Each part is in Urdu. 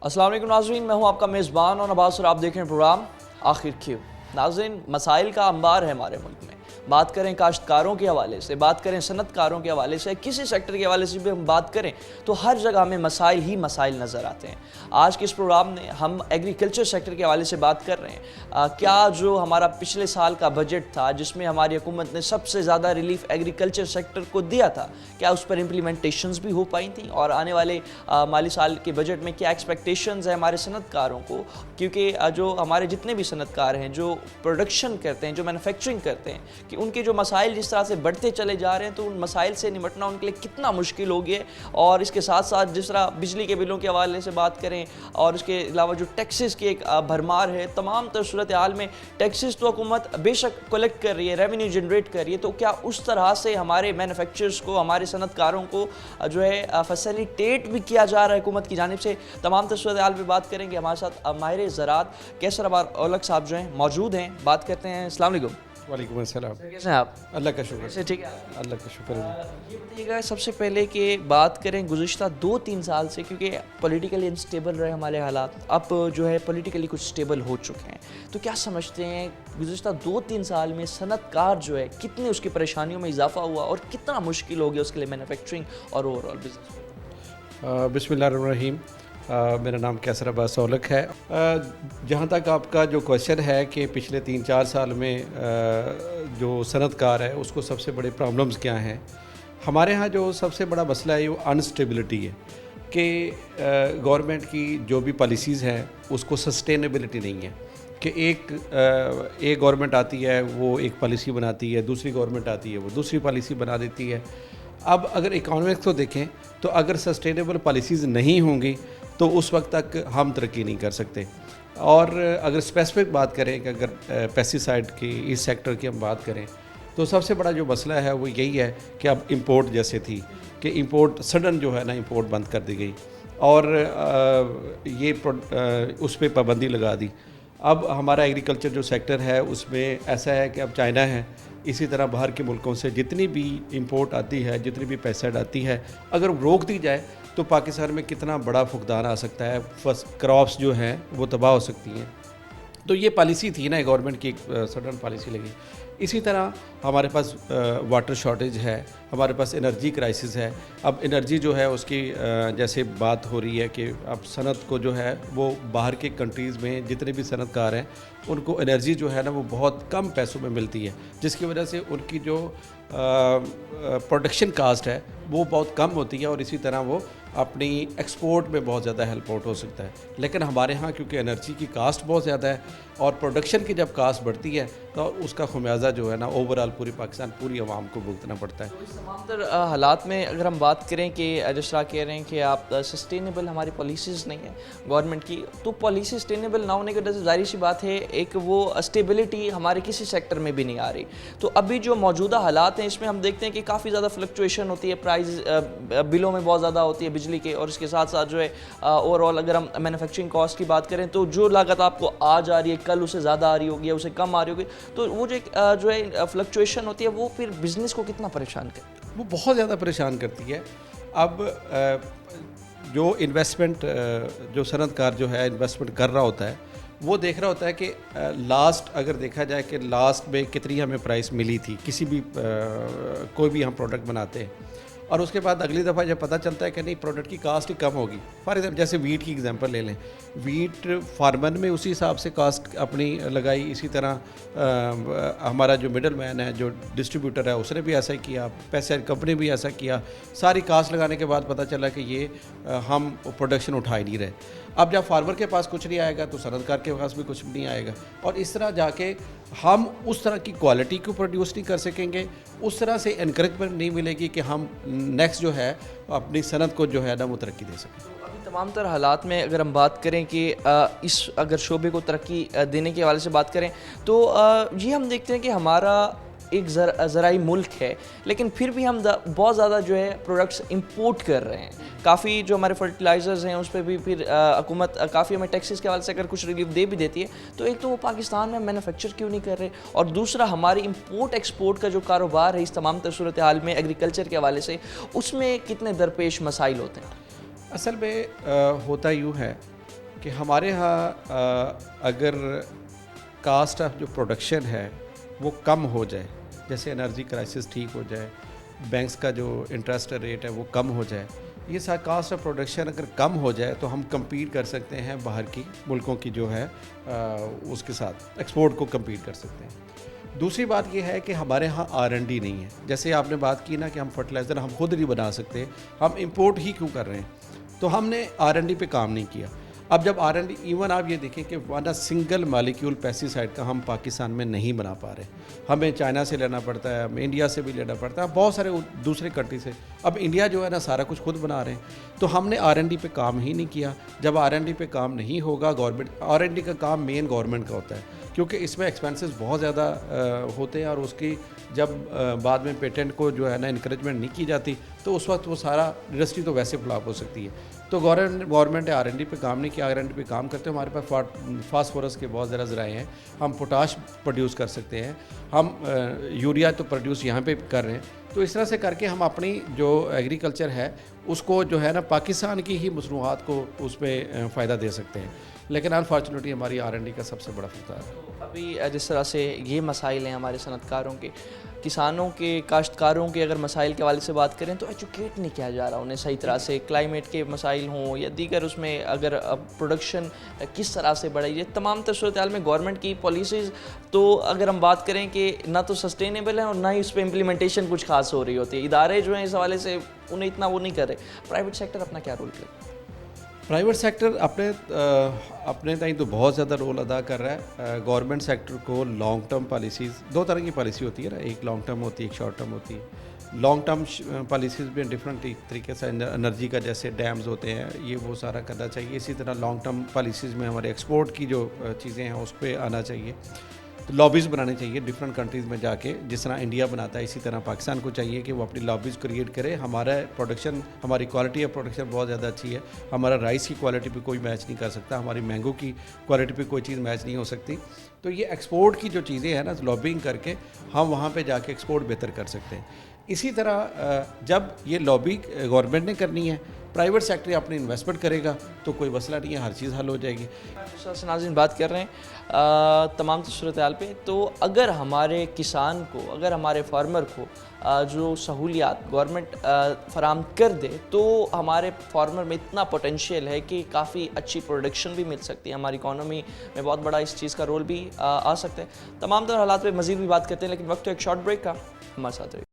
السلام علیکم ناظرین، میں ہوں آپ کا میزبان اور عباس اور آپ دیکھ رہے ہیں پروگرام آخر کیوں۔ ناظرین، مسائل کا انبار ہے ہمارے ملک میں، بات کریں کاشتکاروں کے حوالے سے، بات کریں صنعت کاروں کے حوالے سے، کسی سیکٹر کے حوالے سے بھی ہم بات کریں تو ہر جگہ ہمیں مسائل ہی مسائل نظر آتے ہیں۔ آج کے اس پروگرام میں ہم ایگریکلچر سیکٹر کے حوالے سے بات کر رہے ہیں۔ کیا جو ہمارا پچھلے سال کا بجٹ تھا جس میں ہماری حکومت نے سب سے زیادہ ریلیف ایگریکلچر سیکٹر کو دیا تھا، کیا اس پر امپلیمنٹیشنز بھی ہو پائی تھیں، اور آنے والے مالی سال کے بجٹ میں کیا ایکسپیکٹیشنز ہیں ہمارے صنعت کاروں کو، کیونکہ جو ہمارے جتنے بھی صنعت کار ہیں جو پروڈکشن کرتے ہیں، جو مینوفیکچرنگ کرتے ہیں، کہ ان کے جو مسائل جس طرح سے بڑھتے چلے جا رہے ہیں تو ان مسائل سے نمٹنا ان کے لیے کتنا مشکل ہو گیا ہے۔ اور اس کے ساتھ ساتھ جس طرح بجلی کے بلوں کے حوالے سے بات کریں اور اس کے علاوہ جو ٹیکسز کی ایک بھرمار ہے، تمام تر صورتحال میں ٹیکسز تو حکومت بے شک کلیکٹ کر رہی ہے، ریونیو جنریٹ کر رہی ہے، تو کیا اس طرح سے ہمارے مینوفیکچررز کو، ہمارے صنعت کاروں کو جو ہے فیسیلیٹیٹ بھی کیا جا رہا ہے حکومت کی جانب سے؟ تمام تر صورتحال پہ بات کریں گے۔ ہمارے ساتھ ماہر زراعت کیسر اولک صاحب جو ہیں موجود ہیں، بات کرتے ہیں۔ السلام علیکم۔ وعلیکم السلام۔ کیسے ہیں آپ؟ اللہ کا شکر سے ٹھیک ہے؟ اللہ کا شکر ہے۔ یہ بتائیے گا سب سے پہلے کہ بات کریں گزشتہ 2-3 سال سے، کیونکہ پولیٹیکلی انسٹیبل رہے ہمارے حالات، اب جو ہے پولیٹیکلی کچھ سٹیبل ہو چکے ہیں، تو کیا سمجھتے ہیں گزشتہ 2-3 سال میں صنعت کار جو ہے کتنی اس کی پریشانیوں میں اضافہ ہوا اور کتنا مشکل ہو گیا اس کے لیے مینوفیکچرنگ اور اوور آل بزنس؟ بسم اللہ الرحمن الرحیم۔ میرا نام کیسر عباس اولک ہے۔ جہاں تک آپ کا جو کویشچن ہے کہ پچھلے 3-4 سال میں جو صنعت کار ہے اس کو سب سے بڑے پرابلمز کیا ہیں، ہمارے ہاں جو سب سے بڑا مسئلہ ہے وہ انسٹیبلٹی ہے کہ گورنمنٹ کی جو بھی پالیسیز ہیں اس کو سسٹینیبلٹی نہیں ہے، کہ ایک گورنمنٹ آتی ہے وہ ایک پالیسی بناتی ہے، دوسری گورنمنٹ آتی ہے وہ دوسری پالیسی بنا دیتی ہے۔ اب اگر اکانومکس کو دیکھیں تو اگر سسٹینیبل پالیسیز نہیں ہوں گی تو اس وقت تک ہم ترقی نہیں کر سکتے۔ اور اگر اسپیسیفک بات کریں کہ اگر پیسٹیسائڈ کی اس سیکٹر کی ہم بات کریں تو سب سے بڑا جو مسئلہ ہے وہ یہی ہے کہ اب امپورٹ جیسے تھی کہ امپورٹ سڈن جو ہے نا امپورٹ بند کر دی گئی اور یہ اس پہ پابندی لگا دی۔ اب ہمارا ایگریکلچر جو سیکٹر ہے اس میں ایسا ہے کہ اب چائنا ہے، اسی طرح باہر کے ملکوں سے جتنی بھی امپورٹ آتی ہے، جتنی بھی پیسٹیسائڈ آتی ہے، اگر روک دی جائے تو پاکستان میں کتنا بڑا فقدان آ سکتا ہے، کراپس جو ہیں وہ تباہ ہو سکتی ہیں۔ تو یہ پالیسی تھی نا گورنمنٹ کی، ایک سڈن پالیسی لگی۔ اسی طرح ہمارے پاس واٹر شارٹیج ہے، ہمارے پاس انرجی کرائسس ہے۔ اب انرجی جو ہے اس کی جیسے بات ہو رہی ہے کہ اب صنعت کو جو ہے وہ باہر کے کنٹریز میں جتنے بھی صنعت کار ہیں ان کو انرجی جو ہے نا وہ بہت کم پیسوں میں ملتی ہے، جس کی وجہ سے ان کی جو پروڈکشن کاسٹ ہے وہ بہت کم ہوتی ہے اور اسی طرح وہ اپنی ایکسپورٹ میں بہت زیادہ ہیلپ آؤٹ ہو سکتا ہے۔ لیکن ہمارے ہاں کیونکہ انرجی کی کاسٹ بہت زیادہ ہے اور پروڈکشن کی جب کاسٹ بڑھتی ہے تو اس کا خمیازہ جو ہے نا اوور آل پوری پاکستان، پوری عوام کو بھگتنا پڑتا ہے۔ تو اس تمام تر حالات میں اگر ہم بات کریں کہ جس طرح کہہ رہے ہیں کہ آپ سسٹینیبل ہماری پالیسیز نہیں ہیں گورنمنٹ کی، تو پالیسی سسٹینیبل نہ ہونے کی وجہ سے ظاہر سی بات ہے ایک وہ اسٹیبلٹی ہمارے کسی سیکٹر میں بھی نہیں آ رہی۔ تو ابھی جو موجودہ حالات ہیں اس میں ہم دیکھتے ہیں کہ کافی زیادہ فلکچویشن ہوتی ہے، پرائز بلوں میں بہت زیادہ ہوتی ہے بجلی کے، اور اس کے ساتھ ساتھ جو ہے اوور آل اگر ہم مینوفیکچرنگ کاسٹ کی بات کریں تو جو لاگت آپ کو آج آ رہی ہے کل اسے زیادہ آ رہی ہوگی، اسے کم آ رہی ہوگی، تو وہ جو ہے فلکچویشن ہوتی ہے وہ پھر بزنس کو کتنا پریشان کرتی ہے؟ وہ بہت زیادہ پریشان کرتی ہے۔ اب جو انویسٹمنٹ جو صنعت کار جو ہے انویسٹمنٹ کر رہا ہوتا ہے وہ دیکھ رہا ہوتا ہے کہ لاسٹ اگر دیکھا جائے کہ لاسٹ میں کتنی ہمیں پرائس ملی تھی کسی بھی کوئی بھی ہم پروڈکٹ بناتے ہیں، اور اس کے بعد اگلی دفعہ جب پتہ چلتا ہے کہ نہیں پروڈکٹ کی کاسٹ ہی کم ہوگی۔ فار ایگزامپل جیسے ویٹ کی ایگزامپل لے لیں، ویٹ فارمر میں اسی حساب سے کاسٹ اپنی لگائی، اسی طرح ہمارا جو مڈل مین ہے جو ڈسٹریبیوٹر ہے اس نے بھی ایسا ہی کیا، پیسے کمپنی بھی ایسا کیا، ساری کاسٹ لگانے کے بعد پتہ چلا کہ یہ ہم پروڈکشن اٹھا ہی نہیں رہے۔ اب جب فارمر کے پاس کچھ نہیں آئے گا تو صنعت کار کے پاس بھی کچھ نہیں آئے گا، اور اس طرح جا کے ہم اس طرح کی کوالٹی کو پروڈیوس نہیں کر سکیں گے، اس طرح سے انکریجمنٹ نہیں ملے گی کہ ہم نیکسٹ جو ہے اپنی صنعت کو جو ہے نا وہ ترقی دے سکیں۔ ابھی تمام تر حالات میں اگر ہم بات کریں کہ اس اگر شعبے کو ترقی دینے کے حوالے سے بات کریں تو یہ ہم دیکھتے ہیں کہ ہمارا ایک زرعی ملک ہے، لیکن پھر بھی ہم بہت زیادہ جو ہے پروڈکٹس امپورٹ کر رہے ہیں۔ کافی جو ہمارے فرٹیلائزرز ہیں اس پہ بھی پھر حکومت کافی ہمیں ٹیکسز کے حوالے سے اگر کچھ ریلیف دے بھی دیتی ہے، تو ایک تو وہ پاکستان میں مینوفیکچر کیوں نہیں کر رہے، اور دوسرا ہماری امپورٹ ایکسپورٹ کا جو کاروبار ہے اس تمام تر صورتحال میں ایگریکلچر کے حوالے سے، اس میں کتنے درپیش مسائل ہوتے ہیں؟ اصل میں ہوتا یوں ہے کہ ہمارے ہاں اگر کاسٹ آف جو پروڈکشن ہے وہ کم ہو جائے، جیسے انرجی کرائسس ٹھیک ہو جائے، بینکس کا جو انٹرسٹ ریٹ ہے وہ کم ہو جائے، یہ سارا کاسٹ آف پروڈکشن اگر کم ہو جائے تو ہم کمپیٹ کر سکتے ہیں باہر کی ملکوں کی جو ہے اس کے ساتھ ایکسپورٹ کو کمپیٹ کر سکتے ہیں۔ دوسری بات یہ ہے کہ ہمارے ہاں R&D نہیں ہے، جیسے آپ نے بات کی نا کہ ہم فرٹیلائزر ہم خود نہیں بنا سکتے، ہم امپورٹ ہی کیوں کر رہے ہیں؟ تو ہم نے R&D پہ کام نہیں کیا۔ اب جب R&D ایون آپ یہ دیکھیں کہ ورنہ سنگل مالیکیول پیسٹی سائڈ کا ہم پاکستان میں نہیں بنا پا رہے، ہمیں چائنا سے لینا پڑتا ہے، ہمیں انڈیا سے بھی لینا پڑتا ہے، بہت سارے دوسرے کنٹری سے۔ اب انڈیا جو ہے نا سارا کچھ خود بنا رہے ہیں، تو ہم نے R&D پہ کام ہی نہیں کیا۔ جب R&D پہ کام نہیں ہوگا، گورنمنٹ R&D کا کام مین گورنمنٹ کا ہوتا ہے، کیونکہ اس میں ایکسپینسز بہت زیادہ ہوتے ہیں، اور اس کی جب بعد میں پیٹنٹ کو جو ہے نا انکریجمنٹ نہیں کی جاتی تو اس وقت وہ سارا انڈسٹری تو ویسے فلاپ ہو سکتی ہے۔ تو گورنمنٹ نے R&D پہ کام نہیں کیا۔ R&D پہ کام کرتے ہیں، ہمارے پاس فاسفورس کے بہت زیادہ ذرائع ہیں، ہم پوٹاش پروڈیوس کر سکتے ہیں، ہم یوریا تو پروڈیوس یہاں پہ کر رہے ہیں۔ تو اس طرح سے کر کے ہم اپنی جو ایگریکلچر ہے اس کو جو ہے نا پاکستان کی ہی مصنوعات کو اس پہ فائدہ دے سکتے ہیں، لیکن انفارچونیٹلی ہماری R&D کا سب سے بڑا فساد ہے۔ ابھی جس طرح سے یہ مسائل ہیں ہمارے صنعت کاروں کے، کسانوں کے، کاشتکاروں کے اگر مسائل کے حوالے سے بات کریں تو ایجوکیٹ نہیں کیا جا رہا انہیں صحیح طرح سے، کلائمیٹ کے مسائل ہوں یا دیگر اس میں اگر پروڈکشن کس طرح سے بڑھائی، یہ تمام تر صورتحال میں گورنمنٹ کی پالیسیز تو اگر ہم بات کریں کہ نہ تو سسٹینیبل ہیں اور نہ ہی اس پہ امپلیمنٹیشن کچھ خاص ہو رہی ہوتی ہے، ادارے جو ہیں اس حوالے سے انہیں اتنا وہ نہیں کر رہے۔ پرائیویٹ سیکٹر اپنا کیا رول پلے؟ پرائیویٹ سیکٹر اپنے تائیں تو بہت زیادہ رول ادا کر رہا ہے۔ گورنمنٹ سیکٹر کو لانگ ٹرم پالیسیز، دو طرح کی پالیسی ہوتی ہے نا، ایک لانگ ٹرم ہوتی ہے، ایک شارٹ ٹرم ہوتی ہے۔ لانگ ٹرم پالیسیز میں ڈفرینٹ طریقے سے انرجی کا جیسے ڈیمز ہوتے ہیں، یہ وہ سارا کرنا چاہیے۔ اسی طرح لانگ ٹرم پالیسیز میں ہمارے ایکسپورٹ کی جو چیزیں ہیں اس پہ آنا چاہیے، تو لابیز بنانے چاہیے ڈفرینٹ کنٹریز میں جا کے، جس طرح انڈیا بناتا ہے اسی طرح پاکستان کو چاہیے کہ وہ اپنی لابیز کریٹ کرے۔ ہمارا پروڈکشن، ہماری کوالٹی آف پروڈکشن بہت زیادہ اچھی ہے، ہمارا رائس کی کوالٹی پہ کوئی میچ نہیں کر سکتا، ہماری مینگو کی کوالٹی پہ کوئی چیز میچ نہیں ہو سکتی۔ تو یہ ایکسپورٹ کی جو چیزیں ہیں نا، لابنگ کر کے ہم وہاں پہ جا کے ایکسپورٹ بہتر کر سکتے ہیں۔ اسی طرح جب یہ لابی گورنمنٹ نے کرنی ہے، پرائیویٹ سیکٹر اپنی انویسٹمنٹ کرے گا تو کوئی مسئلہ نہیں ہے، ہر چیز حل ہو جائے گی۔ جس سے ناظرین بات کر رہے ہیں تمام صورتحال پہ، تو اگر ہمارے کسان کو، اگر ہمارے فارمر کو جو سہولیات گورنمنٹ فراہم کر دے تو ہمارے فارمر میں اتنا پوٹینشیل ہے کہ کافی اچھی پروڈکشن بھی مل سکتی ہے، ہماری اکانومی میں بہت بڑا اس چیز کا رول بھی آ سکتا ہے۔ تمام تر حالات پہ مزید بھی بات کرتے ہیں، لیکن وقت تو ایک شارٹ بریک کا، ہمارے ساتھ رہیے۔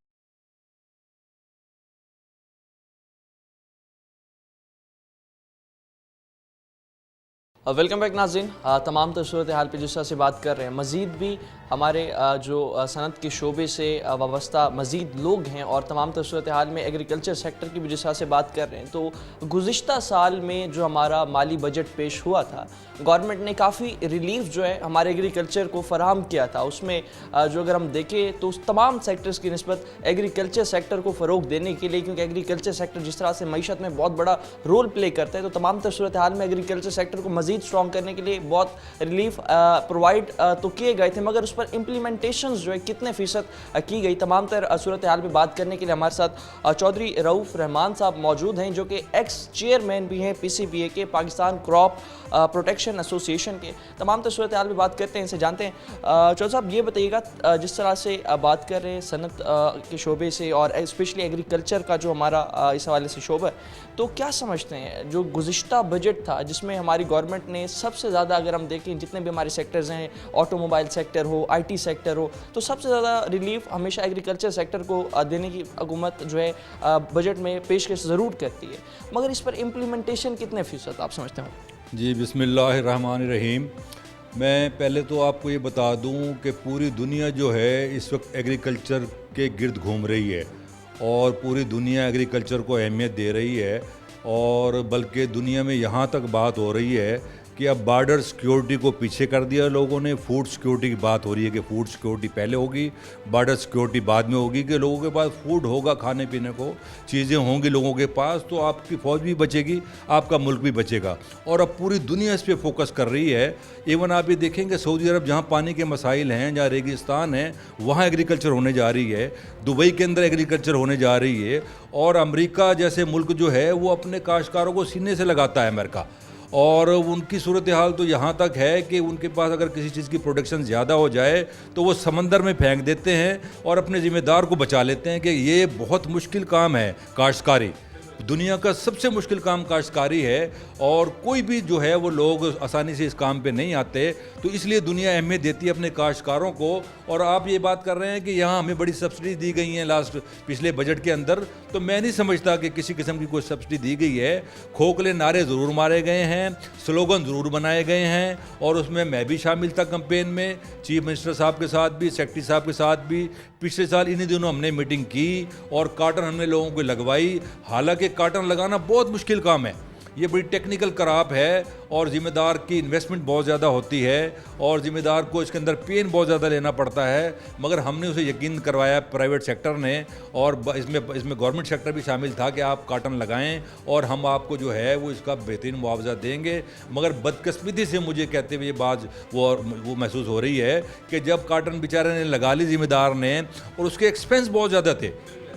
ویلکم بیک ناظرین، تمام تر صورتحال پہ جس طرح سے بات کر رہے ہیں، مزید بھی ہمارے جو صنعت کے شعبے سے وابستہ مزید لوگ ہیں اور تمام تر صورتحال میں ایگریکلچر سیکٹر کی بھی جس طرح سے بات کر رہے ہیں، تو گزشتہ سال میں جو ہمارا مالی بجٹ پیش ہوا تھا، گورنمنٹ نے کافی ریلیف جو ہے ہمارے ایگریکلچر کو فراہم کیا تھا۔ اس میں جو اگر ہم دیکھیں تو اس تمام سیکٹرز کی نسبت ایگریکلچر سیکٹر کو فروغ دینے کے لیے، کیونکہ ایگریکلچر سیکٹر جس طرح سے معیشت میں بہت بڑا رول پلے کرتا ہے، تو تمام تر صورتحال میں ایگریکلچر سیکٹر کو مزید اسٹرانگ کرنے کے لیے بہت ریلیف پرووائڈ تو کیے گئے تھے، مگر اس پر امپلیمنٹیشنز جو ہے کتنے فیصد کی گئی، تمام تر صورتحال پہ بات کرنے کے لیے ہمارے ساتھ چودھری رؤف رحمان صاحب موجود ہیں، جو کہ ایکس چیئرمین بھی ہیں PCBA کے، پاکستان کراپ پروٹیکشن ایسوسی ایشن کے۔ تمام تر صورتحال پہ بات کرتے ہیں، ان سے جانتے ہیں۔ چودھری صاحب یہ بتائیے گا، جس طرح سے بات کر رہے ہیں صنعت کے شعبے سے اور اسپیشلی ایگریکلچر کا جو ہمارا اس حوالے سے شعبہ ہے، تو کیا سمجھتے ہیں جو گزشتہ بجٹ تھا جس میں ہماری گورنمنٹ نے سب سے زیادہ، اگر ہم دیکھیں جتنے بھی ہمارے سیکٹرز ہیں، آٹو موبائل سیکٹر ہو، IT سیکٹر ہو، تو سب سے زیادہ ریلیف ہمیشہ ایگریکلچر سیکٹر کو دینے کی حکومت جو ہے بجٹ میں پیشکش ضرور کرتی ہے، مگر اس پر امپلیمنٹیشن کتنے فیصد آپ سمجھتے ہیں؟ جی بسم اللہ الرحمن الرحیم۔ میں پہلے تو آپ کو یہ بتا دوں کہ پوری دنیا جو ہے اس وقت ایگریکلچر کے گرد گھوم رہی ہے اور پوری دنیا ایگریکلچر کو اہمیت دے رہی ہے، اور بلکہ دنیا میں یہاں تک بات ہو رہی ہے کہ اب بارڈر سیکیورٹی کو پیچھے کر دیا لوگوں نے، فوڈ سیکیورٹی کی بات ہو رہی ہے کہ فوڈ سیکیورٹی پہلے ہوگی، بارڈر سیکیورٹی بعد میں ہوگی، کہ لوگوں کے پاس فوڈ ہوگا، کھانے پینے کو چیزیں ہوں گی لوگوں کے پاس، تو آپ کی فوج بھی بچے گی، آپ کا ملک بھی بچے گا۔ اور اب پوری دنیا اس پہ فوکس کر رہی ہے۔ ایون آپ یہ دیکھیں کہ سعودی عرب جہاں پانی کے مسائل ہیں، جہاں ریگستان ہیں، وہاں ایگریکلچر ہونے جا رہی ہے، دبئی کے اندر ایگریکلچر ہونے جا رہی ہے، اور امریکہ جیسے ملک جو ہے وہ اپنے کاشتکاروں کو سینے سے لگاتا ہے امریکہ، اور ان کی صورتحال تو یہاں تک ہے کہ ان کے پاس اگر کسی چیز کی پروڈکشن زیادہ ہو جائے تو وہ سمندر میں پھینک دیتے ہیں اور اپنے ذمہ دار کو بچا لیتے ہیں کہ یہ بہت مشکل کام ہے کاشتکاری. دنیا کا سب سے مشکل کام کاشتکاری ہے اور کوئی بھی جو ہے وہ لوگ آسانی سے اس کام پہ نہیں آتے, تو اس لیے دنیا اہمیت دیتی ہے اپنے کاشتکاروں کو. اور آپ یہ بات کر رہے ہیں کہ یہاں ہمیں بڑی سبسڈی دی گئی ہیں پچھلے بجٹ کے اندر, تو میں نہیں سمجھتا کہ کسی قسم کی کوئی سبسڈی دی گئی ہے. کھوکھلے نعرے ضرور مارے گئے ہیں, سلوگن ضرور بنائے گئے ہیں, اور اس میں بھی شامل تھا کمپین میں, چیف منسٹر صاحب کے ساتھ بھی, سیکرٹری صاحب کے ساتھ بھی. پچھلے سال انہی دنوں ہم نے میٹنگ کی اور کارٹن ہم نے لوگوں کو لگوائی. حالانکہ کارٹن لگانا بہت مشکل کام ہے, یہ بڑی ٹیکنیکل کراپ ہے اور ذمہ دار کی انویسٹمنٹ بہت زیادہ ہوتی ہے اور ذمہ دار کو اس کے اندر پین بہت زیادہ لینا پڑتا ہے. مگر ہم نے اسے یقین کروایا پرائیویٹ سیکٹر نے, اور اس میں گورنمنٹ سیکٹر بھی شامل تھا کہ آپ کارٹن لگائیں اور ہم آپ کو جو ہے وہ اس کا بہترین معاوضہ دیں گے. مگر بدقسمتی سے مجھے کہتے ہوئے یہ بات وہ محسوس ہو رہی ہے کہ جب کارٹن بیچارے نے لگا لی ذمہ دار نے, اور اس کے ایکسپینس بہت زیادہ تھے,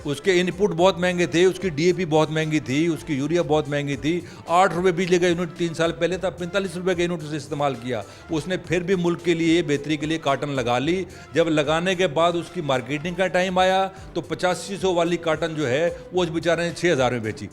اس کے ان پٹ بہت مہنگے تھے, اس کی ڈی اے پی بہت مہنگی تھی, اس کی یوریا بہت مہنگی تھی. 8 روپے بجلی کا یونٹ 3 سال پہلے تھا, 45 روپے کا یونٹ اسے استعمال کیا. اس نے پھر بھی ملک کے لیے بہتری کے لیے کارٹن لگا لی. جب لگانے کے بعد اس کی مارکیٹنگ کا ٹائم آیا تو 8500 والی کارٹن جو ہے وہ اس بیچارے نے 6000 میں بیچی.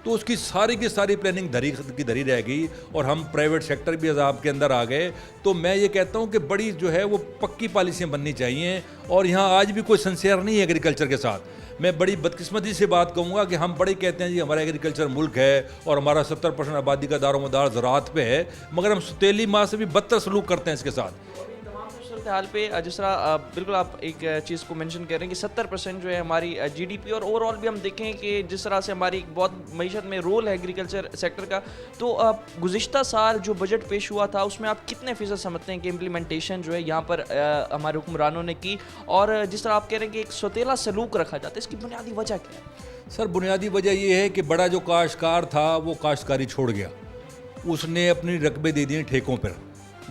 تو اس کی ساری پلاننگ دھری رہ گئی اور ہم پرائیویٹ سیکٹر بھی عذاب کے اندر آ گئے. تو میں یہ کہتا ہوں کہ بڑی جو ہے وہ پکی پالیسیاں بننی چاہیے, اور یہاں آج بھی کوئی سنسیئر نہیں ہے ایگریکلچر کے ساتھ. میں بڑی بدقسمتی سے بات کہوں گا کہ ہم بڑے کہتے ہیں جی ہمارا ایگریکلچر ملک ہے اور ہمارا 70% آبادی کا دار و مدار زراعت پہ ہے, مگر ہم ستیلی ماں سے بھی بدتر سلوک کرتے ہیں اس کے ساتھ. حال پہ جس طرح بالکل آپ ایک چیز کو مینشن کر رہے ہیں کہ 70% جو ہے ہماری جی ڈی پی, اور اوور آل بھی ہم دیکھیں کہ جس طرح سے ہماری بہت معیشت میں رول ہے ایگریکلچر سیکٹر کا, تو گزشتہ سال جو بجٹ پیش ہوا تھا اس میں آپ کتنے فیصد سمجھتے ہیں کہ امپلیمنٹیشن جو ہے یہاں پر ہمارے حکمرانوں نے کی, اور جس طرح آپ کہہ رہے ہیں کہ ایک سوتیلا سلوک رکھا جاتا ہے, اس کی بنیادی وجہ کیا ہے؟ سر بنیادی وجہ یہ ہے کہ بڑا جو کاشتکار تھا وہ کاشتکاری چھوڑ گیا, اس نے اپنی رقبے دے دیے ٹھیکوں پر.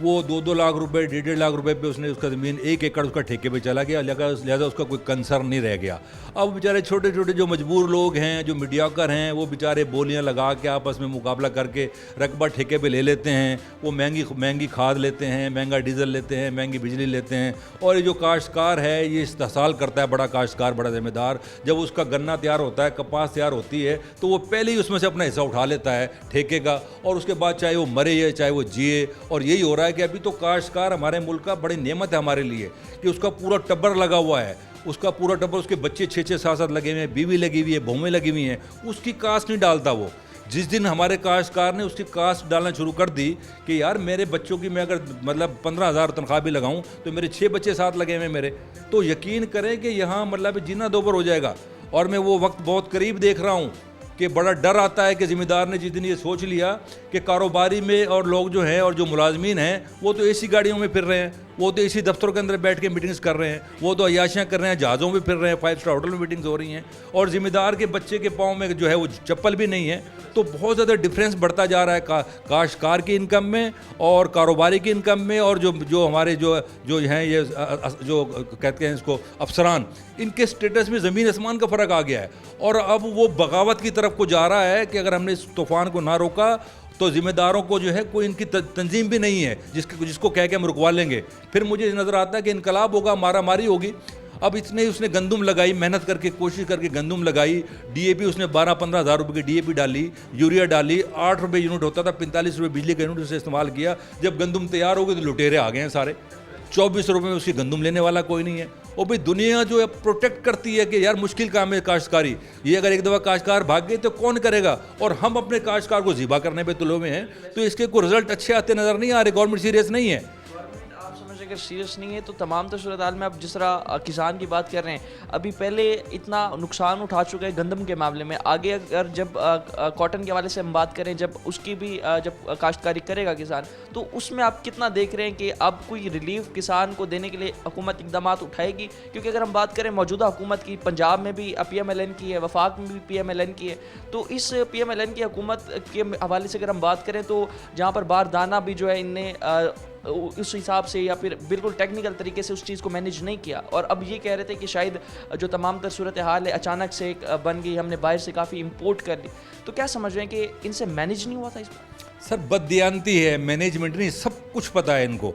وہ 2-2 لاکھ روپے 1.5 لاکھ روپے پہ اس نے اس کا زمین 1 ایکڑ اس کا ٹھیکے پہ چلا گیا, لہٰذا اس کا کوئی کنسرن نہیں رہ گیا. اب بیچارے چھوٹے چھوٹے جو مجبور لوگ ہیں, جو میڈیاکر ہیں, وہ بیچارے بولیاں لگا کے آپس میں مقابلہ کر کے رقبہ ٹھیکے پہ لے لیتے ہیں. وہ مہنگی کھاد لیتے ہیں, مہنگا ڈیزل لیتے ہیں, مہنگی بجلی لیتے ہیں. اور یہ جو کاشتکار ہے یہ استحصال کرتا ہے, بڑا کاشتکار, بڑا ذمہ دار, جب اس کا گنا تیار ہوتا ہے, کپاس تیار ہوتی ہے, تو وہ پہلے ہی اس میں سے اپنا حصہ اٹھا لیتا ہے ٹھیکے کا, اور اس کے بعد چاہے وہ مرے یا چاہے وہ جیے. اور یہی ہو رہا ہے کہ ابھی تو کاشتکار ہمارے ملک کا بڑی نعمت ہے ہمارے لیے کہ اس کا پورا ٹبر لگا ہوا ہے, اس کا پورا ٹبر, اس کے بچے 6-7 لگے ہوئے ہیں, بیوی لگی ہوئی ہے, بہویں لگی ہوئی ہیں, اس کی کاسٹ نہیں ڈالتا وہ. جس دن ہمارے کاشتکار نے اس کی کاسٹ ڈالنا شروع کر دی کہ یار میرے بچوں کی میں اگر مطلب 15,000 تنخواہ بھی لگاؤں تو میرے 6 بچے ساتھ لگے ہوئے میرے, تو یقین کریں کہ یہاں مطلب جینا دوبر ہو جائے گا. اور میں وہ وقت بہت قریب دیکھ رہا ہوں کہ بڑا ڈر آتا ہے کہ ذمہ دار نے جس دن یہ سوچ لیا کہ کاروباری میں اور لوگ جو ہیں اور جو ملازمین ہیں وہ تو اے سی گاڑیوں میں پھر رہے ہیں, وہ تو اسی دفتروں کے اندر بیٹھ کے میٹنگز کر رہے ہیں, وہ تو عیاشیاں کر رہے ہیں, جہازوں میں پھر رہے ہیں, 5 اسٹار ہوٹل میں میٹنگز ہو رہی ہیں, اور ذمہ دار کے بچے کے پاؤں میں جو ہے وہ چپل بھی نہیں ہے. تو بہت زیادہ ڈفرینس بڑھتا جا رہا ہے کاشتکار کی انکم میں اور کاروباری کی انکم میں, اور جو ہمارے جو ہیں یہ جو کہتے ہیں اس کو افسران, ان کے اسٹیٹس میں زمین آسمان کا فرق آ گیا ہے. اور اب وہ بغاوت کی طرف کو جا رہا ہے کہ اگر ہم نے اس طوفان کو نہ روکا تو ذمہ داروں کو جو ہے کوئی ان کی تنظیم بھی نہیں ہے جس کو کہہ کے ہم رکوا لیں گے. پھر مجھے نظر آتا ہے کہ انقلاب ہوگا, مارا ماری ہوگی. اب اس نے گندم لگائی, محنت کر کے کوشش کر کے گندم لگائی, ڈی اے پی اس نے 12-15 ہزار روپے کی ڈی اے پی ڈالی, یوریا ڈالی, 8 روپے یونٹ ہوتا تھا, 45 روپے بجلی کا یونٹ اسے استعمال کیا. جب گندم تیار ہو گئی تو لٹیرے آ گئے ہیں سارے, 24 روپے میں اس کی گندم لینے والا کوئی نہیں ہے. اور بھائی دنیا جو ہے پروٹیکٹ کرتی ہے کہ یار مشکل کام ہے کاشتکاری, یہ اگر ایک دفعہ کاشتکار بھاگ گئے تو کون کرے گا, اور ہم اپنے کاشتکار کو ذبح کرنے پہ تلے ہوئے ہیں, تو اس کے کوئی رزلٹ اچھے آتے نظر نہیں آ رہے. گورنمنٹ سیریس نہیں ہے. اگر سیریس نہیں ہے تو تمام تر صورتحال میں اب جس طرح کسان کی بات کر رہے ہیں, ابھی پہلے اتنا نقصان اٹھا چکے ہیں گندم کے معاملے میں, آگے اگر جب کاٹن کے حوالے سے ہم بات کریں, جب اس کی بھی جب کاشتکاری کرے گا کسان, تو اس میں آپ کتنا دیکھ رہے ہیں کہ اب کوئی ریلیف کسان کو دینے کے لیے حکومت اقدامات اٹھائے گی؟ کیونکہ اگر ہم بات کریں موجودہ حکومت کی, پنجاب میں بھی پی ایم ایل این کی ہے, وفاق میں بھی پی ایم ایل این کی ہے, تو اس پی ایم ایل این کی حکومت کے حوالے سے اگر ہم بات کریں تو جہاں پر باردانہ بھی جو ہے ان نے اس حساب سے یا پھر بالکل ٹیکنیکل طریقے سے اس چیز کو مینیج نہیں کیا, اور اب یہ کہہ رہے تھے کہ شاید جو تمام تر صورتحال ہے اچانک سے بن گئی, ہم نے باہر سے کافی امپورٹ کر لی, تو کیا سمجھ رہے ہیں کہ ان سے مینیج نہیں ہوا تھا اس پر؟ سر بددیانتی ہے, مینجمنٹ نہیں, سب کچھ پتہ ہے ان کو.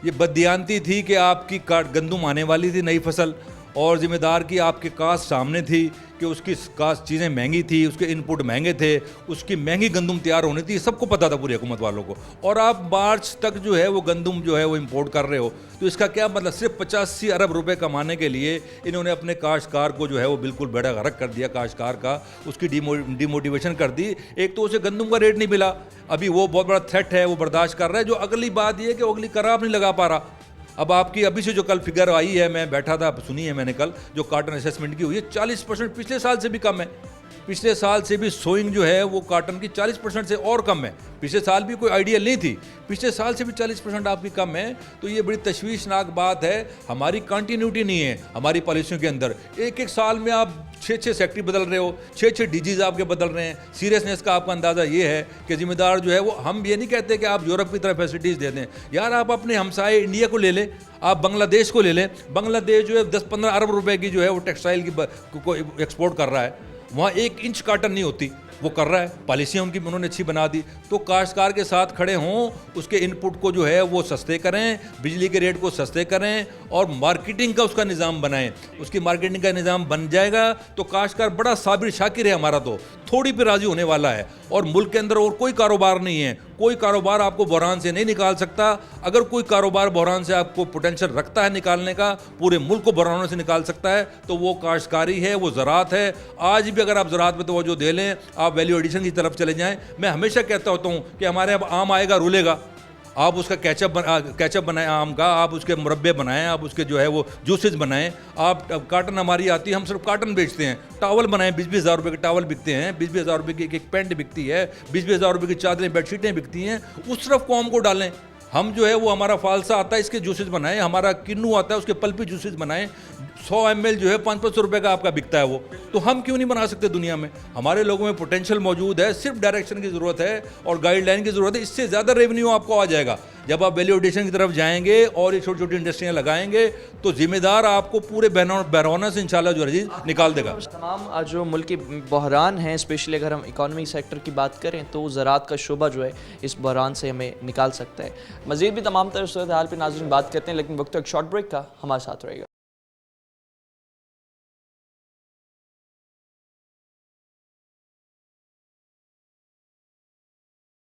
یہ بددیانتی تھی کہ آپ کی گندم آنے والی تھی نئی فصل, اور ذمہ دار کی آپ کے کاسٹ سامنے تھی کہ اس کی کاسٹ چیزیں مہنگی تھی, اس کے ان پٹ مہنگے تھے, اس کی مہنگی گندم تیار ہونی تھی, سب کو پتہ تھا پوری حکومت والوں کو. اور آپ مارچ تک جو ہے وہ گندم جو ہے وہ امپورٹ کر رہے ہو, تو اس کا کیا مطلب؟ صرف 85 ارب روپے کمانے کے لیے انہوں نے اپنے کاشتکار کو جو ہے وہ بالکل بیڑا غرق کر دیا. کاشتکار کا اس کی ڈیموٹیویشن کر دی. ایک تو اسے گندم کا ریٹ نہیں ملا, ابھی وہ بہت بڑا تھریٹ ہے, وہ برداشت کر رہا ہے. جو اگلی بات یہ ہے کہ اگلی کراپ نہیں لگا پا رہا. اب آپ کی ابھی سے جو کل فگر آئی ہے, میں بیٹھا تھا, سنی ہے میں نے کل, جو کاٹن اسیسمنٹ کی ہوئی ہے 40% پچھلے سال سے بھی کم ہے. پچھلے سال سے بھی سوئنگ جو ہے وہ کاٹن کی 40% سے اور کم ہے. پچھلے سال بھی کوئی آئیڈیل نہیں تھی, پچھلے سال سے بھی 40% آپ کی کم ہے. تو یہ بڑی تشویشناک بات ہے. ہماری کنٹینیوٹی نہیں ہے ہماری پالیسیوں کے اندر. ایک ایک سال میں آپ 6 سیکٹری بدل رہے ہو, 6 ڈی جیز آپ کے بدل رہے ہیں. سیریسنیس کا آپ کا اندازہ یہ ہے کہ ذمہ دار جو ہے وہ, ہم یہ نہیں کہتے کہ آپ یورپ کی طرح فیسلٹیز دے دیں یار, آپ اپنے ہمسائے انڈیا کو لے لیں, آپ بنگلہ دیش کو لے لیں. بنگلہ دیش جو ہے 10-15 ارب روپے کی جو ہے وہ ٹیکسٹائل کی کو ایکسپورٹ کر رہا ہے. وہاں 1 انچ کاٹن نہیں ہوتی, وہ کر رہا ہے. پالیسیاں ان کی انہوں نے اچھی بنا دی. تو کاشتکار کے ساتھ کھڑے ہوں, اس کے ان پٹ کو جو ہے وہ سستے کریں, بجلی کے ریٹ کو سستے کریں, اور مارکیٹنگ کا اس کا نظام بنائیں. اس کی مارکیٹنگ کا نظام بن جائے گا تو کاشتکار بڑا صابر شاکر ہے ہمارا, تو تھوڑی پہ راضی ہونے والا ہے. اور ملک کے اندر اور کوئی کاروبار نہیں ہے, کوئی کاروبار آپ کو بحران سے نہیں نکال سکتا. اگر کوئی کاروبار بحران سے آپ کو پوٹینشیل رکھتا ہے نکالنے کا, پورے ملک کو بحرانوں سے نکال سکتا ہے, تو وہ کاشتکاری ہے, وہ زراعت ہے. آج بھی اگر آپ زراعت پہ توجہ دے لیں, آپ ویلیو ایڈیشن کی طرف چلے جائیں. میں ہمیشہ کہتا ہوتا ہوں کہ ہمارے اب آم آئے گا رولے گا, آپ اس کا کیچپ بنائیں آم کا, آپ اس کے مربے بنائیں, آپ اس کے جو ہے وہ جوسز بنائیں. آپ کاٹن ہماری آتی ہے, ہم صرف کاٹن بیچتے ہیں. ٹاول بنائیں, 20-20 ہزار روپے کے ٹاول بکتے ہیں, 20-20 ہزار روپے کی ایک پینٹ بکتی ہے, 20-20 ہزار روپے کی چادریں بیڈ شیٹیں بکتی ہیں. اس طرف قوم کو ڈالیں. ہم جو ہے وہ ہمارا فالسا آتا ہے, اس کے جوسز بنائیں. ہمارا کنو آتا ہے, اس کے پلپی جوسز بنائیں. 100 ml جو ہے 500 روپے کا آپ کا بکتا ہے وہ. تو ہم کیوں نہیں بنا سکتے دنیا میں؟ ہمارے لوگوں میں پوٹینشیل موجود ہے, صرف ڈائریکشن کی ضرورت ہے اور گائیڈ لائن کی ضرورت ہے. اس سے زیادہ ریونیو آپ کو آ جائے گا جب آپ ویلیو ایڈیشن کی طرف جائیں گے اور یہ چھوٹی چھوٹی انڈسٹریاں لگائیں گے. تو ذمہ دار آپ کو پورے بیرونہ سے انشاءاللہ جو عزیز نکال دے گا. تمام جو ملکی بحران ہیں, اسپیشلی اگر ہم اکانومی سیکٹر کی بات کریں, تو زراعت کا شعبہ جو ہے اس بحران سے ہمیں نکال سکتا ہے. مزید بھی تمام تر صورتحال پہ ناظرین بات کرتے ہیں, لیکن وقت ایک شارٹ بریک کا, ہمارے ساتھ رہے گا.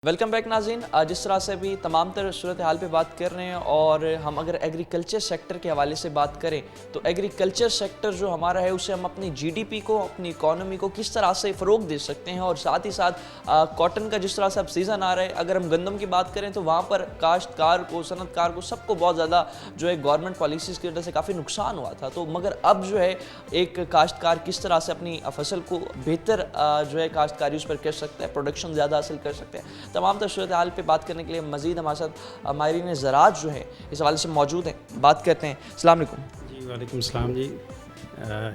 ویلکم بیک ناظرین. جس طرح سے بھی تمام تر صورتحال پہ بات کر رہے ہیں, اور ہم اگر ایگریکلچر سیکٹر کے حوالے سے بات کریں تو ایگریکلچر سیکٹر جو ہمارا ہے, اسے ہم اپنی جی ڈی پی کو, اپنی اکانومی کو کس طرح سے فروغ دے سکتے ہیں. اور ساتھ ہی ساتھ کاٹن کا جس طرح سے اب سیزن آ رہا ہے, اگر ہم گندم کی بات کریں تو وہاں پر کاشتکار کو, صنعت کار کو, سب کو بہت زیادہ جو ہے گورنمنٹ پالیسیز کی وجہ سے کافی نقصان ہوا تھا. تو مگر اب جو ہے ایک کاشتکار کس طرح سے اپنی فصل کو بہتر جو ہے کاشتکاری اس پر کر سکتا ہے, پروڈکشن زیادہ حاصل کر سکتے ہیں. تمام تر صورتحال پہ بات کرنے کے لیے مزید ہمارے ساتھ ماہرین زراعت جو ہیں اس حوالے سے موجود ہیں. بات کرتے ہیں. السلام علیکم. جی وعلیکم السلام. جی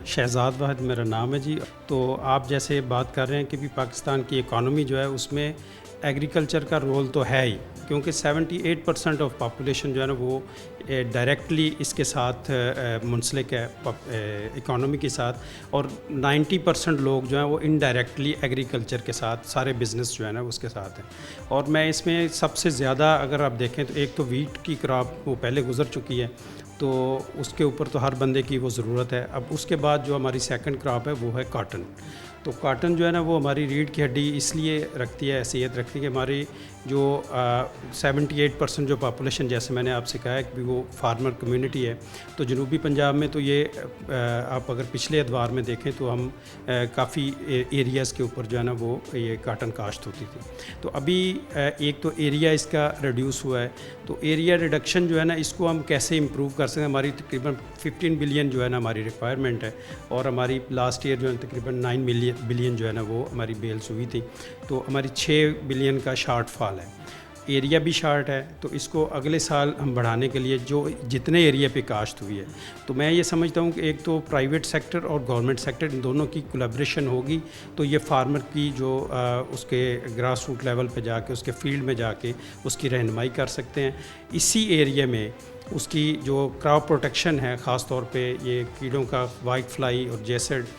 شہزاد واحد میرا نام ہے جی. تو آپ جیسے بات کر رہے ہیں کہ بھی پاکستان کی اکانومی جو ہے اس میں ایگریکلچر کا رول تو ہے ہی, کیونکہ 78% آف پاپولیشن جو ہے نا وہ ڈائریکٹلی اس کے ساتھ منسلک ہے اکانومی کے ساتھ, اور 90% لوگ جو ہیں وہ انڈائریکٹلی ایگریکلچر کے ساتھ, سارے بزنس جو ہے نا اس کے ساتھ ہیں. اور میں اس میں سب سے زیادہ اگر آپ دیکھیں تو ایک تو ویٹ کی کراپ وہ پہلے گزر چکی ہے, تو اس کے اوپر تو ہر بندے کی وہ ضرورت ہے. اب اس کے بعد جو ہماری سیکنڈ کراپ ہے وہ ہے کاٹن. تو کاٹن جو ہے نا وہ ہماری ریڑھ کی ہڈی اس لیے رکھتی ہے, حیثیت رکھتی ہے کہ ہماری جو 78% جو پاپولیشن, جیسے میں نے آپ سے کہا ہے کہ وہ فارمر کمیونٹی ہے. تو جنوبی پنجاب میں تو یہ آپ اگر پچھلے ادوار میں دیکھیں تو ہم کافی ایریاز کے اوپر جو ہے نا وہ یہ کاٹن کاشت ہوتی تھی. تو ابھی ایک تو ایریا اس کا ریڈیوس ہوا ہے, تو ایریا ریڈکشن جو ہے نا اس کو ہم کیسے امپروو کر سکتے ہیں. ہماری تقریباً 15 بلین جو ہے نا ہماری ریکوائرمنٹ ہے, اور ہماری لاسٹ ایئر جو ہے تقریباً 9 بلین جو ہے نا وہ ہماری بیلز ہوئی تھی. تو ہماری 6 بلین کا شارٹ فال ہے, ایریا بھی شارٹ ہے. تو اس کو اگلے سال ہم بڑھانے کے لیے جو جتنے ایریا پہ کاشت ہوئی ہے, تو میں یہ سمجھتا ہوں کہ ایک تو پرائیویٹ سیکٹر اور گورنمنٹ سیکٹر ان دونوں کی کولیبریشن ہوگی, تو یہ فارمر کی جو اس کے گراس روٹ لیول پہ جا کے, اس کے فیلڈ میں جا کے اس کی رہنمائی کر سکتے ہیں. اسی ایریا میں اس کی جو کراپ پروٹیکشن ہے, خاص طور پہ یہ کیڑوں کا وائٹ فلائی اور جیسڈ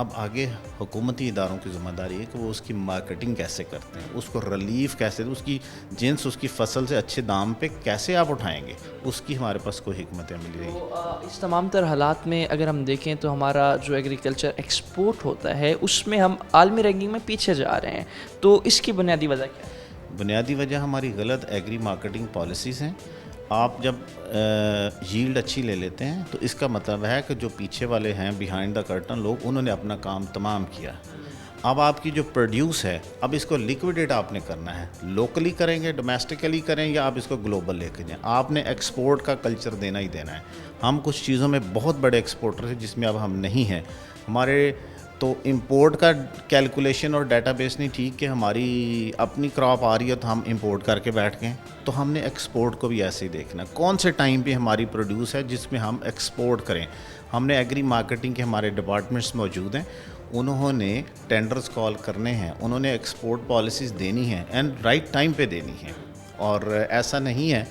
اب آگے حکومتی اداروں کی ذمہ داری ہے کہ وہ اس کی مارکیٹنگ کیسے کرتے ہیں, اس کو ریلیف کیسے, اس کی جنس اس کی فصل سے اچھے دام پہ کیسے آپ اٹھائیں گے, اس کی ہمارے پاس کوئی حکمت عملی نہیں. تو اس تمام تر حالات میں اگر ہم دیکھیں تو ہمارا جو ایگریکلچر ایکسپورٹ ہوتا ہے اس میں ہم عالمی رینکنگ میں پیچھے جا رہے ہیں, تو اس کی بنیادی وجہ کیا ہے؟ بنیادی وجہ ہماری غلط ایگری مارکیٹنگ پالیسیز ہیں. آپ جب ییلڈ اچھی لے لیتے ہیں تو اس کا مطلب ہے کہ جو پیچھے والے ہیں بیہائنڈ دا کرٹن لوگ, انہوں نے اپنا کام تمام کیا. اب آپ کی جو پروڈیوس ہے, اب اس کو لیکویڈیٹ آپ نے کرنا ہے. لوکلی کریں گے, ڈومیسٹکلی کریں, یا آپ اس کو گلوبل لے کے جائیں. آپ نے ایکسپورٹ کا کلچر دینا ہی دینا ہے. ہم کچھ چیزوں میں بہت بڑے ایکسپورٹر ہیں جس میں اب ہم نہیں ہیں. ہمارے تو امپورٹ کا کیلکولیشن اور ڈیٹا بیس نہیں ٹھیک کہ ہماری اپنی کراپ آ رہی ہے تو ہم امپورٹ کر کے بیٹھ گئے. تو ہم نے ایکسپورٹ کو بھی ایسے ہی دیکھنا, کون سے ٹائم پہ ہماری پروڈیوس ہے جس میں ہم ایکسپورٹ کریں. ہم نے ایگری مارکیٹنگ کے ہمارے ڈپارٹمنٹس موجود ہیں, انہوں نے ٹینڈرز کال کرنے ہیں, انہوں نے ایکسپورٹ پالیسیز دینی ہیں اینڈ رائٹ ٹائم پہ دینی ہیں. اور ایسا نہیں ہے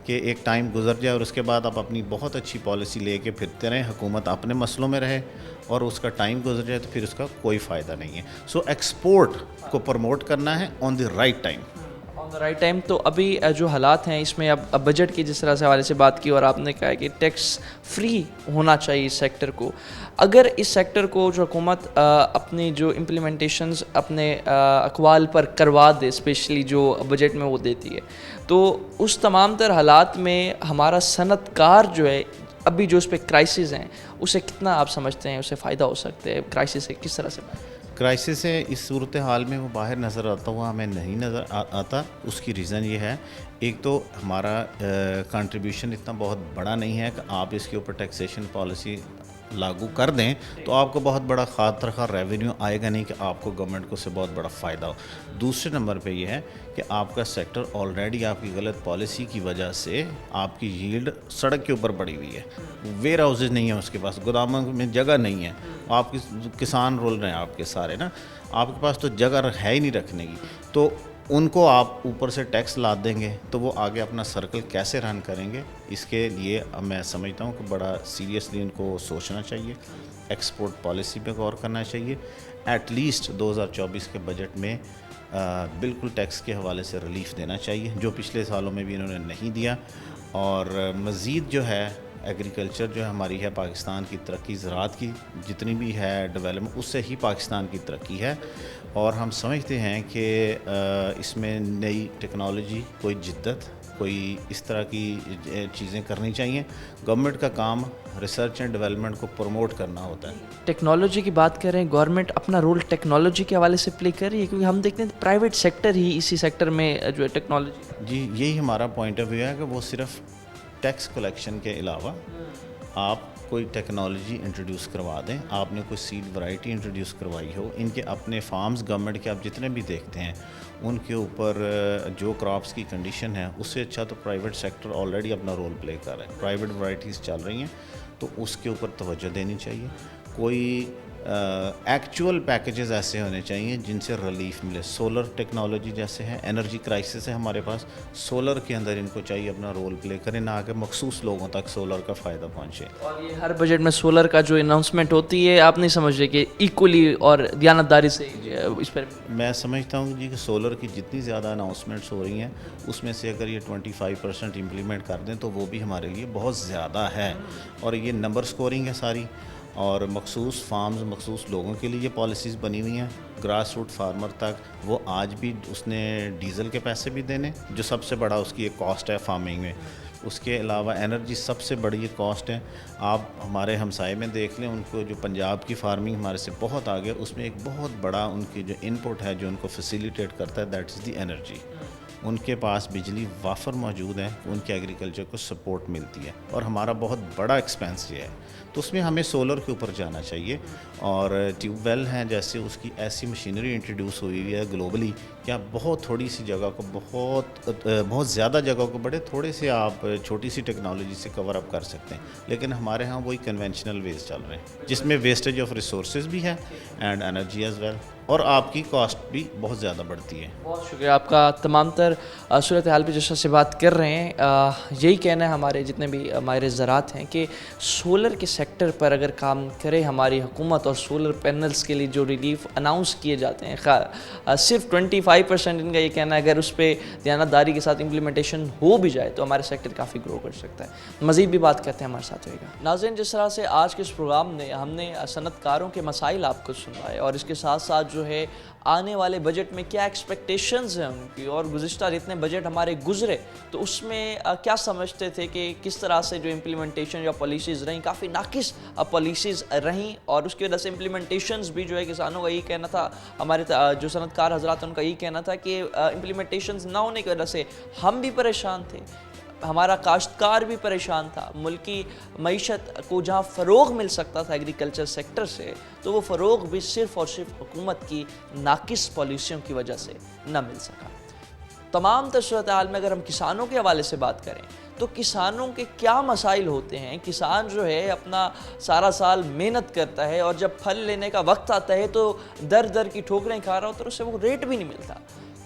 کہ ایک ٹائم گزر جائے اور اس کے بعد آپ اپنی بہت اچھی پالیسی لے کے پھرتے رہیں, حکومت اپنے مسئلوں میں رہے اور اس کا ٹائم گزر جائے تو پھر اس کا کوئی فائدہ نہیں ہے. سو ایکسپورٹ کو پروموٹ کرنا ہے on the right time. On the right time. تو ابھی جو حالات ہیں اس میں اب بجٹ کی جس طرح سے حوالے سے بات کی اور آپ نے کہا کہ ٹیکس فری ہونا چاہیے اس سیکٹر کو, اگر اس سیکٹر کو جو حکومت اپنی جو امپلیمنٹیشنز اپنے اقوال پر کروا دے, اسپیشلی جو بجٹ میں وہ دیتی ہے, تو اس تمام تر حالات میں ہمارا صنعت کار جو ہے ابھی جو اس پہ کرائسس ہیں اسے کتنا آپ سمجھتے ہیں اسے فائدہ ہو سکتے ہیں؟ کرائسس سے کس طرح سے کرائسس ہے اس صورتحال میں وہ باہر نظر آتا ہوا ہمیں نہیں نظر آتا. اس کی ریزن یہ ہے, ایک تو ہمارا کنٹریبیوشن اتنا بہت بڑا نہیں ہے کہ آپ اس کے اوپر ٹیکسیشن پالیسی لاگو کر دیں تو آپ کو بہت بڑا خاطر خواہ ریونیو آئے گا نہیں کہ آپ کو گورنمنٹ کو سے بہت بڑا فائدہ ہو. دوسرے نمبر پہ یہ ہے کہ آپ کا سیکٹر آلریڈی آپ کی غلط پالیسی کی وجہ سے آپ کی ییلڈ سڑک کے اوپر پڑی ہوئی ہے. ویئر ہاؤسز نہیں ہیں اس کے پاس, گوداموں میں جگہ نہیں ہے. آپ کسان رول رہے ہیں آپ کے سارے نا, آپ کے پاس تو جگہ ہے ہی نہیں رکھنے کی. تو ان کو آپ اوپر سے ٹیکس لاد دیں گے تو وہ آگے اپنا سرکل کیسے رن کریں گے؟ اس کے لیے میں سمجھتا ہوں کہ بڑا سیریسلی ان کو سوچنا چاہیے, ایکسپورٹ پالیسی پہ غور کرنا چاہیے. ایٹ لیسٹ 2024 کے بجٹ میں بالکل ٹیکس کے حوالے سے ریلیف دینا چاہیے, جو پچھلے سالوں میں بھی انہوں نے نہیں دیا. اور مزید جو ہے ایگریکلچر جو ہماری ہے پاکستان کی ترقی, زراعت کی جتنی بھی ہے ڈیولپمنٹ, اس سے ہی پاکستان کی ترقی ہے. اور ہم سمجھتے ہیں کہ اس میں نئی ٹیکنالوجی, کوئی جدت, کوئی اس طرح کی چیزیں کرنی چاہیے. گورنمنٹ کا کام ریسرچ اینڈ ڈیولپمنٹ کو پروموٹ کرنا ہوتا ہے. ٹیکنالوجی کی بات کریں, گورنمنٹ اپنا رول ٹیکنالوجی کے حوالے سے پلے کر رہی ہے؟ کیونکہ ہم دیکھتے ہیں پرائیویٹ سیکٹر ہی اسی سیکٹر میں جو ہے ٹیکنالوجی. جی یہی ہمارا پوائنٹ آف ویو ہے کہ وہ صرف ٹیکس کلیکشن کے علاوہ آپ کوئی ٹیکنالوجی انٹروڈیوس کروا دیں. آپ نے کوئی سیڈ ورائٹی انٹروڈیوس کروائی ہو, ان کے اپنے فارمز گورنمنٹ کے آپ جتنے بھی دیکھتے ہیں ان کے اوپر جو کراپس کی کنڈیشن ہے اس سے اچھا تو پرائیویٹ سیکٹر آلریڈی اپنا رول پلے کر رہا ہے. پرائیویٹ ورائٹیز چل رہی ہیں تو اس کے اوپر توجہ دینی چاہیے. کوئی ایکچول پیکیجز ایسے ہونے چاہیے جن سے ریلیف ملے. سولر ٹیکنالوجی جیسے ہے, انرجی کرائسس ہے ہمارے پاس, سولر کے اندر ان کو چاہیے اپنا رول پلے کریں, نہ کہ مخصوص لوگوں تک سولر کا فائدہ پہنچے. اور یہ ہر بجٹ میں سولر کا جو اناؤنسمنٹ ہوتی ہے, آپ نہیں سمجھ رہے کہ ایکولی اور دیانتداری سے اس پر؟ میں سمجھتا ہوں جی کہ سولر کی جتنی زیادہ اناؤنسمنٹس ہو رہی ہیں اس میں سے اگر یہ 25% امپلیمنٹ کر دیں تو وہ بھی ہمارے لیے بہت زیادہ ہے. اور یہ نمبر سکورنگ ہے ساری, اور مخصوص فارمز, مخصوص لوگوں کے لیے یہ پالیسیز بنی ہوئی ہیں. گراس روٹ فارمر تک وہ آج بھی اس نے ڈیزل کے پیسے بھی دینے, جو سب سے بڑا اس کی ایک کاسٹ ہے فارمنگ میں. اس کے علاوہ انرجی سب سے بڑی کاسٹ ہے. آپ ہمارے ہمسائے میں دیکھ لیں, ان کو جو پنجاب کی فارمنگ ہمارے سے بہت آگے, اس میں ایک بہت بڑا ان کی جو ان پٹ ہے جو ان کو فیسیلیٹیٹ کرتا ہے, دیٹ از دی انرجی. ان کے پاس بجلی وافر موجود ہے, ان کے ایگریکلچر کو سپورٹ ملتی ہے. اور ہمارا بہت بڑا ایکسپینس یہ ہے, تو اس میں ہمیں سولر کے اوپر جانا چاہیے. اور ٹیوب ویل ہیں جیسے, اس کی ایسی مشینری انٹروڈیوس ہوئی ہے گلوبلی کہ کہ آپ بہت تھوڑی سی جگہ کو بہت زیادہ جگہ کو بڑے تھوڑے سے آپ چھوٹی سی ٹیکنالوجی سے کور اپ کر سکتے ہیں. لیکن ہمارے ہاں وہی کنونشنل ویز چل رہے ہیں جس میں ویسٹیج آف ریسورسز بھی ہے اینڈ انرجی ایز ویل, اور آپ کی کاسٹ بھی بہت زیادہ بڑھتی ہے. بہت شکریہ آپ کا. تمام تر صورتحال پہ جس سے بات کر رہے ہیں, یہی کہنا ہے ہمارے جتنے بھی ماہر زراعت ہیں کہ سولر کے سیکٹر پر اگر کام کرے ہماری حکومت, اور سولر پینلز کے لیے جو ریلیف اناؤنس کیے جاتے ہیں صرف 25% ان کا یہ کہنا ہے, اگر اس پہ دیانتداری کے ساتھ امپلیمنٹیشن ہو بھی جائے تو ہمارے سیکٹر کافی گرو کر سکتا ہے. مزید بھی بات کرتے ہیں, ہمارے ساتھ ہوئے گا. ناظرین, جس طرح سے آج کے اس پروگرام نے ہم نے صنعت کاروں کے مسائل آپ کو سنوائے, اور اس کے ساتھ ساتھ جو ہے آنے والے بجٹ میں کیا ایکسپیکٹیشنز ہیں ان کی, اور گزشتہ جتنے بجٹ ہمارے گزرے تو اس میں کیا سمجھتے تھے کہ کس طرح سے جو امپلیمنٹیشن یا پالیسیز رہیں کافی ناقص پالیسیز رہیں, اور اس کی وجہ سے امپلیمنٹیشنز بھی جو ہے کسانوں کا یہی کہنا تھا, ہمارے جو صنعت کار حضرات ان کا یہی کہنا تھا کہ امپلیمنٹیشنز نہ ہونے کی وجہ سے ہم بھی پریشان تھے, ہمارا کاشتکار بھی پریشان تھا. ملکی معیشت کو جہاں فروغ مل سکتا تھا ایگریکلچر سیکٹر سے, تو وہ فروغ بھی صرف اور صرف حکومت کی ناقص پالیسیوں کی وجہ سے نہ مل سکا. تمام صورتحال میں اگر ہم کسانوں کے حوالے سے بات کریں تو کسانوں کے کیا مسائل ہوتے ہیں. کسان جو ہے اپنا سارا سال محنت کرتا ہے, اور جب پھل لینے کا وقت آتا ہے تو در در کی ٹھوکریں کھا رہا ہوتا ہے, اور اسے وہ ریٹ بھی نہیں ملتا.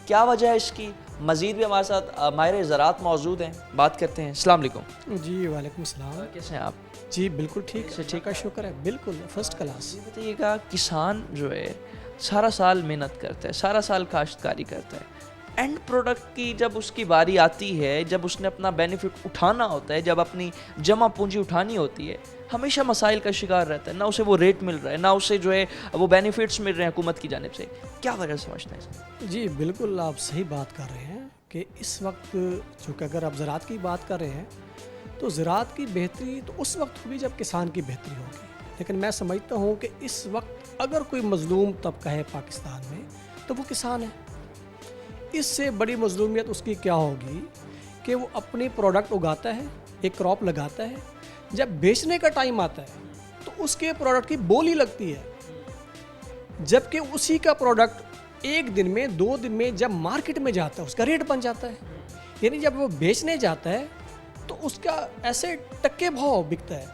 کیا وجہ ہے اس کی؟ مزید بھی ہمارے ساتھ ماہر زراعت موجود ہیں, بات کرتے ہیں. السلام علیکم. جی وعلیکم السلام. کیسے ہیں آپ؟ جی بالکل ٹھیک ہے, ٹھیک کا شکر ہے, بالکل فرسٹ کلاس. بتائیے گا, کسان جو ہے سارا سال محنت کرتا ہے, سارا سال کاشتکاری کرتا ہے, اینڈ پروڈکٹ کی جب اس کی باری آتی ہے, جب اس نے اپنا بینیفٹ اٹھانا ہوتا ہے, جب اپنی جمع پونجی اٹھانی ہوتی ہے, ہمیشہ مسائل کا شکار رہتا ہے. نہ اسے وہ ریٹ مل رہا ہے, نہ اسے جو ہے وہ بینیفٹس مل رہے ہیں حکومت کی جانب سے. کیا وجہ سمجھتے ہیں؟ جی بالکل آپ صحیح بات کر رہے ہیں کہ اس وقت چونکہ اگر آپ زراعت کی بات کر رہے ہیں تو زراعت کی بہتری تو اس وقت ہوگی جب کسان کی بہتری ہوگی. لیکن میں سمجھتا ہوں کہ اس وقت اگر کوئی مظلوم طبقہ ہے پاکستان میں تو وہ کسان ہے. اس سے بڑی مظلومیت اس کی کیا ہوگی کہ وہ اپنی پروڈکٹ اگاتا ہے, ایک کراپ لگاتا ہے, جب بیچنے کا ٹائم آتا ہے تو اس کے پروڈکٹ کی بولی لگتی ہے, جبکہ اسی کا پروڈکٹ ایک دن میں 2 دن میں جب مارکیٹ میں جاتا ہے اس کا ریٹ بن جاتا ہے. یعنی جب وہ بیچنے جاتا ہے تو اس کا ایسے ٹکے بھاؤ بکتا ہے,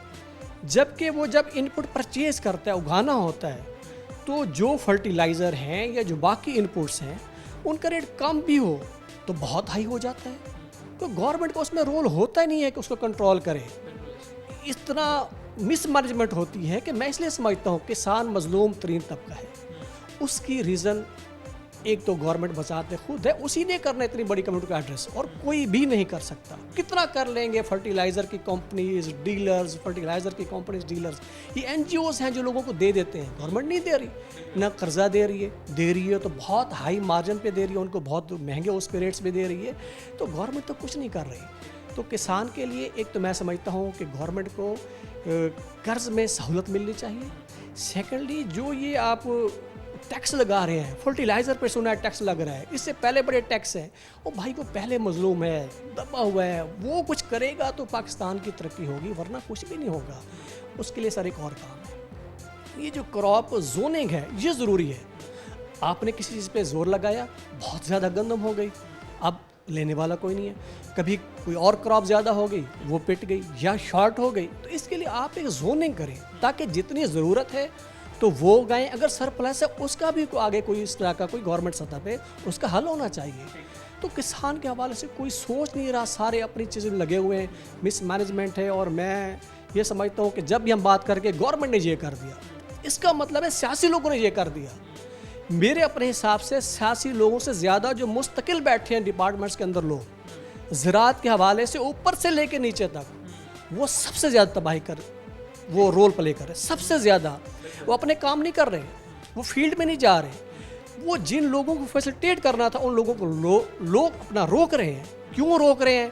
جبکہ وہ جب ان پٹ پرچیز کرتا ہے, اگانا ہوتا ہے, تو جو فرٹیلائزر ہیں یا جو باقی ان پٹس ہیں ان کا ریٹ کم بھی ہو تو بہت ہائی ہو جاتا ہے. تو گورنمنٹ کو اس میں رول ہوتا ہی نہیں ہے کہ اس کو کنٹرول کرے. اس طرح مس مینجمنٹ ہوتی ہے کہ میں اس لیے سمجھتا ہوں کسان مظلوم ترین طبقہ ہے. اس کی ریزن ایک تو گورنمنٹ بچاتے خود ہے, اسی نے کرنا اتنی بڑی کمیونٹی کا ایڈریس, اور کوئی بھی نہیں کر سکتا. کتنا کر لیں گے فرٹیلائزر کی کمپنیز, ڈیلرز, فرٹیلائزر کی کمپنیز, ڈیلرز, یہ این جی اوز ہیں جو لوگوں کو دے دیتے ہیں. گورنمنٹ نہیں دے رہی, نہ قرضہ دے رہی ہے تو بہت ہائی مارجن پہ دے رہی ہے, ان کو بہت مہنگے اس پہ ریٹس پہ دے رہی ہے. تو گورنمنٹ تو کچھ نہیں کر رہی. تو کسان کے لیے ایک تو میں سمجھتا ہوں کہ گورنمنٹ کو قرض میں سہولت ملنی چاہیے. سیکنڈلی جو یہ آپ ٹیکس لگا رہے ہیں, فرٹیلائزر پہ سنا ہے ٹیکس لگ رہا ہے, اس سے پہلے بڑے ٹیکس ہیں, وہ بھائی کو پہلے مظلوم ہے, دبا ہوا ہے, وہ کچھ کرے گا تو پاکستان کی ترقی ہوگی, ورنہ کچھ بھی نہیں ہوگا. اس کے لیے سر ایک اور کام ہے, یہ جو کراپ زوننگ ہے یہ ضروری ہے. آپ نے کسی چیز پہ زور لگایا, بہت زیادہ گندم ہو گئی, اب لینے والا کوئی نہیں ہے. کبھی کوئی اور کراپ زیادہ ہو گئی, وہ پٹ گئی یا شارٹ ہو گئی, تو اس کے لیے آپ ایک زوننگ کریں تاکہ جتنی ضرورت ہے تو وہ گائیں, اگر سرپلس ہے اس کا بھی آگے کوئی اس طرح کا کوئی گورنمنٹ سطح پہ اس کا حل ہونا چاہیے. تو کسان کے حوالے سے کوئی سوچ نہیں رہا, سارے اپنی چیزیں لگے ہوئے ہیں, مس مینجمنٹ ہے. اور میں یہ سمجھتا ہوں کہ جب بھی ہم بات کر کے گورنمنٹ نے یہ کر دیا, اس کا مطلب ہے سیاسی لوگوں نے یہ کر دیا. میرے اپنے حساب سے سیاسی لوگوں سے زیادہ جو مستقل بیٹھے ہیں ڈپارٹمنٹس کے اندر لوگ, زراعت کے حوالے سے اوپر سے لے کے نیچے تک, وہ سب سے زیادہ تباہی وہ رول پلے کر رہے. سب سے زیادہ وہ اپنے کام نہیں کر رہے, وہ فیلڈ میں نہیں جا رہے. وہ جن لوگوں کو فیسلٹیٹ کرنا تھا ان لوگوں کو لوگ اپنا روک رہے ہیں. کیوں روک رہے ہیں؟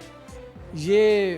یہ